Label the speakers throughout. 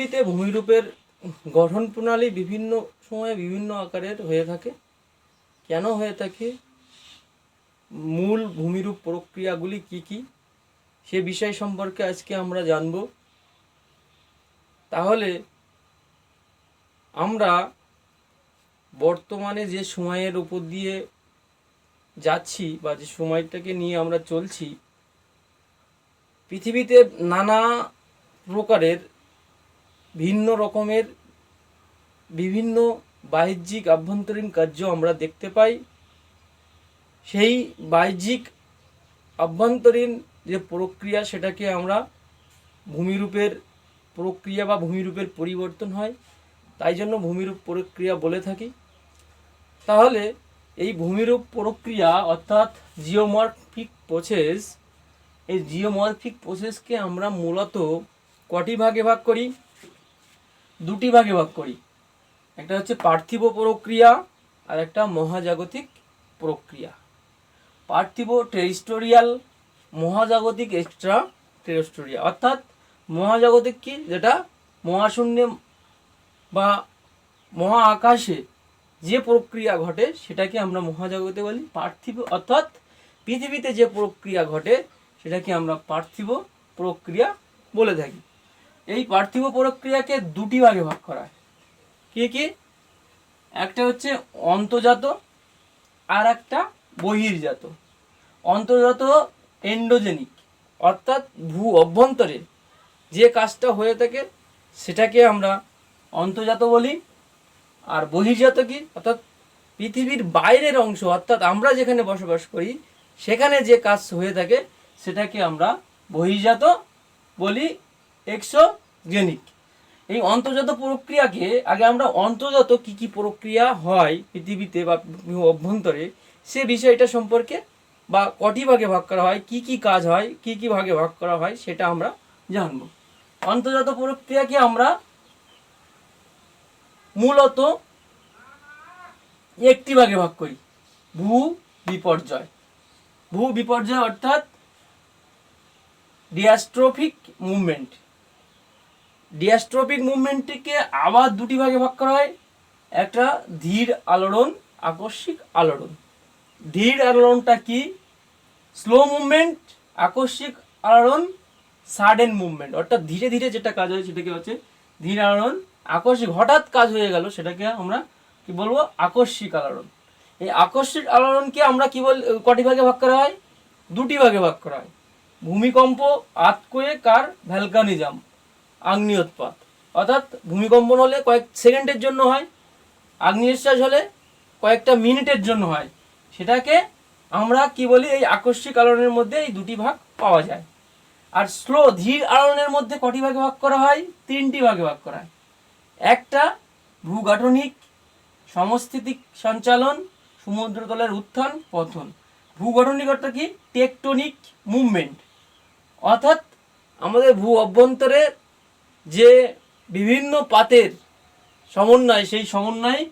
Speaker 1: পৃথিবীতে ভূমিরূপের গঠন প্রণালী বিভিন্ন সময়ে বিভিন্ন আকারের হয়ে থাকে। কেন হয়ে থাকে, মূল ভূমিরূপ প্রক্রিয়াগুলি কি কি, সে বিষয় সম্পর্কে আজকে আমরা জানব। তাহলে আমরা বর্তমানে যে সময়ের উপর দিয়ে যাচ্ছি বা যে সময়টাকে নিয়ে আমরা চলছি, পৃথিবীতে নানা প্রকারের ভিন্ন রকমের বিভিন্ন বাহ্যিক আভ্যন্তরীণ কার্য আমরা দেখতে পাই। সেই বাহ্যিক আভ্যন্তরীণ যে প্রক্রিয়া, সেটাকে আমরা ভূমিরূপের প্রক্রিয়া বা ভূমিরূপের পরিবর্তন হয়, তাই জন্য ভূমিরূপ প্রক্রিয়া বলে থাকি। তাহলে এই ভূমিরূপ প্রক্রিয়া অর্থাৎ জিওমরফিক প্রসেস, এই জিওমরফিক প্রসেসকে আমরা মূলত কটি ভাগে ভাগ করি? দুটি ভাগে ভাগ করি। একটা হচ্ছে পার্থিব প্রক্রিয়া আর একটা মহাজাগতিক প্রক্রিয়া। পার্থিব টেরিস্টোরিয়াল, মহাজাগতিক এক্সট্রা টেরিস্টোরিয়াল। অর্থাৎ মহাজাগতিক কি, যেটা মহাশূন্যে বা মহা আকাশে যে প্রক্রিয়া ঘটে সেটাকে আমরা মহাজাগতিক বলি। পার্থিব অর্থাৎ পৃথিবীতে যে প্রক্রিয়া ঘটে সেটাকে আমরা পার্থিব প্রক্রিয়া বলে থাকি। এই পার্থিব প্রক্রিয়াকে দুটি ভাগে ভাগ করা হয়। কি কি? একটা হচ্ছে অন্তর্জাত আর একটা বহির্জাত। অন্তর্জাত এন্ডোজেনিক, অর্থাৎ ভূ অভ্যন্তরে যে কাজটা হয়ে থাকে সেটাকে আমরা অন্তর্জাত বলি। আর বহির্জাত কি, অর্থাৎ পৃথিবীর বাইরের অংশ, অর্থাৎ আমরা যেখানে বসবাস করি সেখানে যে কাজ হয়ে থাকে সেটাকে আমরা বহির্জাত বলি, এক্সোজেনিক। এই অন্তর্জাত প্রক্রিয়াকে আগে আমরা অন্তর্জাত কি কি প্রক্রিয়া হয় পৃথিবীতে বা অভ্যন্তরে সে বিষয়টা সম্পর্কে বা কটি ভাগে ভাগ করা হয়, কি কি কাজ হয়, কি কি ভাগে ভাগ করা হয় সেটা আমরা জানব। অন্তর্জাত প্রক্রিয়াকে আমরা মূলত একটি ভাগে ভাগ করি, ভূ বিপর্যয়। ভূ বিপর্যয় অর্থাৎ ডিয়াস্ট্রফিক মুভমেন্ট। ডিয়াস্ট্রফিক মুভমেন্টটিকে আবার দুটি ভাগে ভাগ করা হয়। একটা ধীর আলোড়ন, আকস্মিক আলোড়ন। ধীর আলোড়নটা কি? Slow movement. আকস্মিক আলোড়ন সাডেন মুভমেন্ট, অর্থাৎ ধীরে ধীরে যেটা কাজ হয় সেটাকে হচ্ছে ধীর আলোড়ন। আকস্মিক হঠাৎ কাজ হয়ে গেল সেটাকে আমরা কি বলবো? আকস্মিক আলোড়ন। এই আকস্মিক আলোড়নকে আমরা কি বল, কটি ভাগে ভাগ করা হয়? দুটি ভাগে ভাগ করা হয়। ভূমিকম্প, আর্থকোয়েক আর ভ্যালকানিজম, আগ্নেয়োৎপাত। অর্থাৎ ভূমিকম্পন হলে কয়েক সেকেন্ডের জন্য হয়, আগ্নেয়শ্বাস হলে কয়েকটা মিনিটের জন্য হয়। সেটাকে আমরা কি বলি? এই আকস্মিক আলোড়নের মধ্যে এই দুটি ভাগ পাওয়া যায়। আর স্লো ধীর আলোড়নের মধ্যে কটি ভাগে ভাগ করা হয়? তিনটি ভাগে ভাগ করা হয়। একটা ভূগাঠনিক সমস্থিতিক সঞ্চালন, সমুদ্রতলের উত্থান পতন। ভূগঠনিক অর্থাৎ কি? Tectonic movement. অর্থাৎ আমাদের ভূ অভ্যন্তরে যে বিভিন্ন পাতের সমন্বয়, সেই সমন্বয়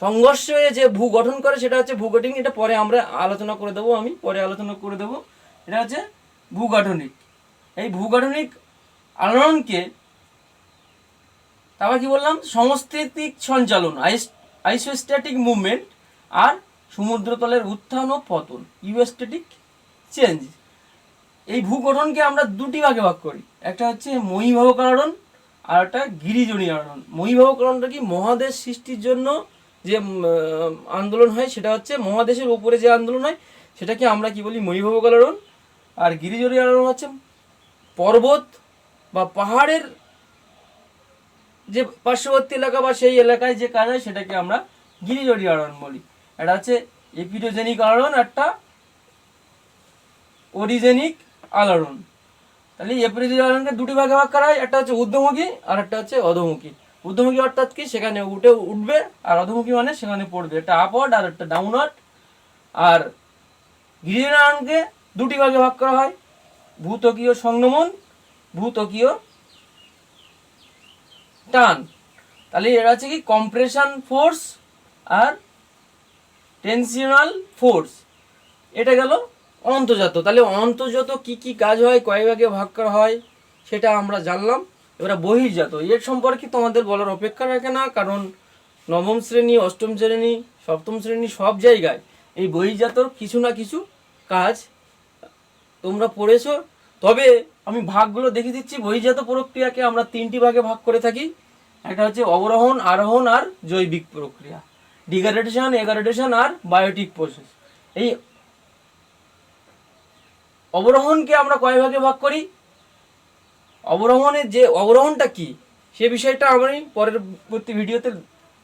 Speaker 1: সংঘর্ষ হয়ে যে ভূ গঠন করে সেটা হচ্ছে ভূগঠনিক। এটা পরে আমরা আলোচনা করে দেবো, আমি পরে আলোচনা করে দেবো। এটা হচ্ছে ভূগাঠনিক। এই ভূগাঠনিক আলোড়নকে তারপর কি বললাম? সমস্থিতিক সঞ্চালন, আইসোস্ট্যাটিক মুভমেন্ট, আর সমুদ্রতলের উত্থান ও পতন, ইউস্ট্যাটিক চেঞ্জ। এই ভূগঠনকে আমরা দুটি ভাগে ভাগ করি। একটা হচ্ছে মহীভাবক আলোড়ন আর একটা গিরিজনীয় আলোড়ন। মহীভাবক আলোড়নটা কি? মহাদেশ সৃষ্টির জন্য যে আন্দোলন হয়, সেটা হচ্ছে মহাদেশের উপরে যে আন্দোলন হয় সেটাকে আমরা কি বলি? মহীভাবক আলোড়ন। আর গিরিজনীয় আলোড়ন হচ্ছে পর্বত বা পাহাড়ের যে পার্শ্ববর্তী এলাকা বা সেই এলাকায় যে কাজ হয় সেটাকে আমরা গিরিজনীয় আলোড়ন বলি। এটা হচ্ছে এপিডোজেনিক আলোড়ন, একটা অরিজেনিক আলোড়ন। তাহলে এপিডোজেনিক আলোড়নকে দুটি ভাগে ভাগ করা হয়। একটা হচ্ছে ঊর্ধ্বমুখী আর একটা হচ্ছে অধোমুখী। ঊর্ধ্বমুখী অর্থাৎ কি? সেখানে উঠবে, আর অধোমুখী মানে সেখানে পড়বে। একটা আপওয়ার্ড আর একটা ডাউনওয়ার্ড। আর গিরিজনীয় আলোড়নকে দুটি ভাগে ভাগ করা হয়, ভূত্বকীয় সংনমন, ভূত্বকীয় টান। তাহলে এটা হচ্ছে কি? কম্প্রেশন ফোর্স আর টেনশনাল ফোর্স। এটা গেল অন্তর্জাত। তাহলে অন্তর্জাত কি কি কাজ হয়, কয় ভাগে ভাগ করা হয় সেটা আমরা জানলাম। এবার বহির্জাত, এর সম্পর্কে তোমাদের বলার অপেক্ষা রাখে না, কারণ নবম শ্রেণী, অষ্টম শ্রেণী, সপ্তম শ্রেণী সব জায়গায় এই বহির্জাতর কিছু না কিছু কাজ তোমরা পড়েছো। তবে আমি ভাগগুলো দেখে দিচ্ছি। বহির্জাত প্রক্রিয়াকে আমরা 3টি ভাগে ভাগ করে থাকি। একটা হচ্ছে অবরোহণ, আরোহণ আর জৈবিক প্রক্রিয়া, ডিগ্রেডেশন, এগ্রেডেশন আর বায়োটিক প্রসেস। এই অবরোহণকে আমরা কয় ভাগে ভাগ করি? অবরোহণের যে অবরোহণটা কি সে বিষয়টা আমি পরবর্তী ভিডিওতে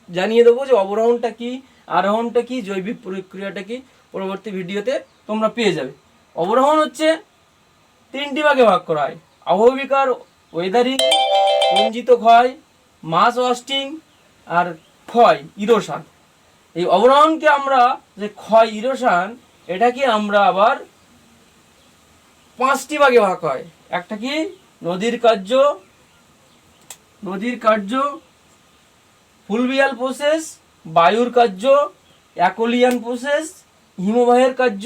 Speaker 1: জানিয়ে দেবো, যে অবরোহণটা কি, আরোহণটা কি, জৈবিক প্রক্রিয়াটা কি, পরবর্তী ভিডিওতে তোমরা পেয়ে যাবে। অবরোহণ হচ্ছে 3টি ভাগে ভাগ করা হয়: আবহবিকার, ওয়েদারিং, পুঞ্জিত ক্ষয়, মাস ওয়াস্টিং আর ক্ষয়, ইরোশন। এই অবরোহণকে আমরা যে ক্ষয়, ইরোশন, এটাকে আমরা আবার 5টি ভাগে ভাগ হয়। একটা কি? নদীর কার্য, ফ্লুভিয়াল প্রসেস, বায়ুর কার্য, অ্যাকোলিয়ান প্রসেস, হিমবাহের কার্য,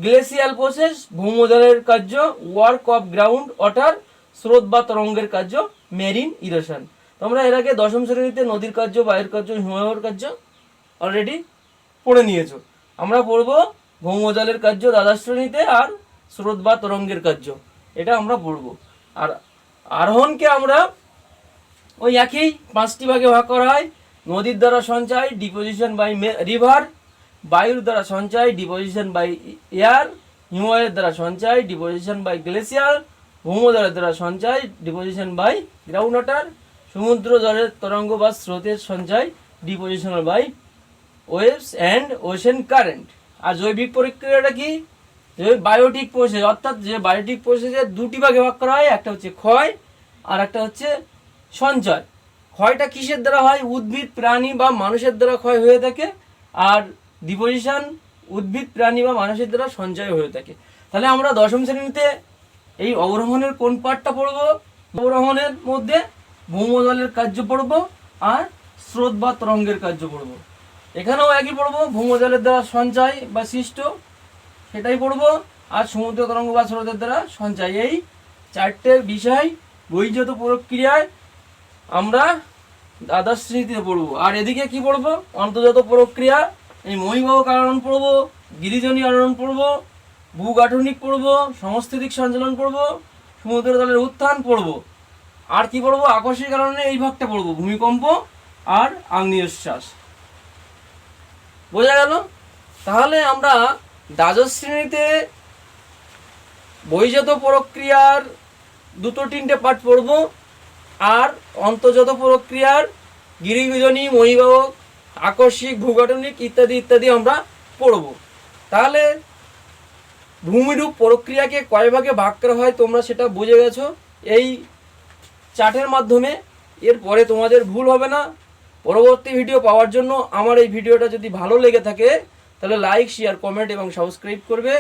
Speaker 1: গ্লেসিয়াল প্রসেস, ভৌমজলের কার্য, ওয়ার্ক অফ গ্রাউন্ড ওয়াটার, স্রোত বা তরঙ্গের কার্য, মেরিন ইরোশন। তোমরা এর আগে 10ম শ্রেণীতে নদীর কার্য, বায়ুর কার্য, হিমবাহের কার্য অলরেডি পড়ে নিয়েছো। আমরা পড়বো ভৌমজলের কার্য দ্বাদশ শ্রেণীতে, আর স্রোত বা তরঙ্গের কার্য এটা আমরা পড়বো। আর আরোহণকে আমরা ওই একই 5টি ভাগে ভাগ করা হয়: নদীর দ্বারা সঞ্চয়, ডিপোজিশন বাই রিভার; বায়ুর দ্বারা সঞ্চয়, ডিপোজিশন বাই এয়ার; হিমবাহের দ্বারা সঞ্চয়, ডিপোজিশন বাই গ্লেসিয়ার; ভৌমজলের দ্বারা সঞ্চয়, ডিপোজিশন বাই গ্রাউন্ড ওয়াটার; সমুদ্র জলের তরঙ্গ বা স্রোতের সঞ্চয়, deposition by waves and ocean current. আর জৈবিক প্রক্রিয়াটা কি? বায়োটিক প্রসেস, অর্থাৎ যে বায়োটিক প্রসেসের 2টি ভাগে ভাগ করা হয়। একটা হচ্ছে ক্ষয় আর একটা হচ্ছে সঞ্চয়। ক্ষয়টা কিসের দ্বারা হয়? উদ্ভিদ, প্রাণী বা মানুষের দ্বারা ক্ষয় হয়ে থাকে। আর ডিপোজিশন উদ্ভিদ, প্রাণী বা মানুষের দ্বারা সঞ্চয় হয়ে থাকে। তাহলে আমরা 10ম শ্রেণীতে এই অবরোহণের কোন পার্টটা পড়বো? অবরোহণের মধ্যে ভৌমজলের কার্য পড়বো আর স্রোত বা তরঙ্গের কার্য পড়বো। এখানেও একই পড়বো, ভৌমজলের দ্বারা সঞ্চয় বা সৃষ্ট সেটাই পড়বো, আর সমুদ্র তরঙ্গ বা স্রোতের দ্বারা সঞ্চয়। এই 4টে বিষয় বহির্জাত প্রক্রিয়ায় আমরা দ্বাদশ শ্রেণীতে পড়বো। আর এদিকে কি পড়বো? অন্তর্জাত প্রক্রিয়া, এই মহিবাহ আরোহণ পড়বো, গিরিজনী আরোহণ পড়বো, ভূগাঠনিক পড়বো, সমস্থিতিক সঞ্চালন পড়বো, সমুদ্র তলের উত্থান পড়বো। আর কি পড়বো? আকস্মিক আরোহণে এই ভাগটা পড়বো, ভূমিকম্প আর আগ্নেয়শ্বাস। বোঝা গেল? তাহলে আমরা দ্বাদশ শ্রেণীতে বহির্জাত প্রক্রিয়ার 2-3টে পার্ট পড়বো, আর অন্তর্জাত প্রক্রিয়ার গিরিজনী, মহিবাহ, আকস্মিক, ভূগঠনিক ইত্যাদি ইত্যাদি আমরা পড়ব। তাহলে ভূমিরূপ প্রক্রিয়াকে কয় ভাগে ভাগ করা হয় তোমরা সেটা বুঝে গেছো এই চার্টের মাধ্যমে। এরপরে তোমাদের ভুল হবে না। পরবর্তী ভিডিও পাওয়ার জন্য আমার এই ভিডিওটা যদি ভালো লেগে থাকে তাহলে লাইক, শেয়ার, কমেন্ট এবং সাবস্ক্রাইব করবে।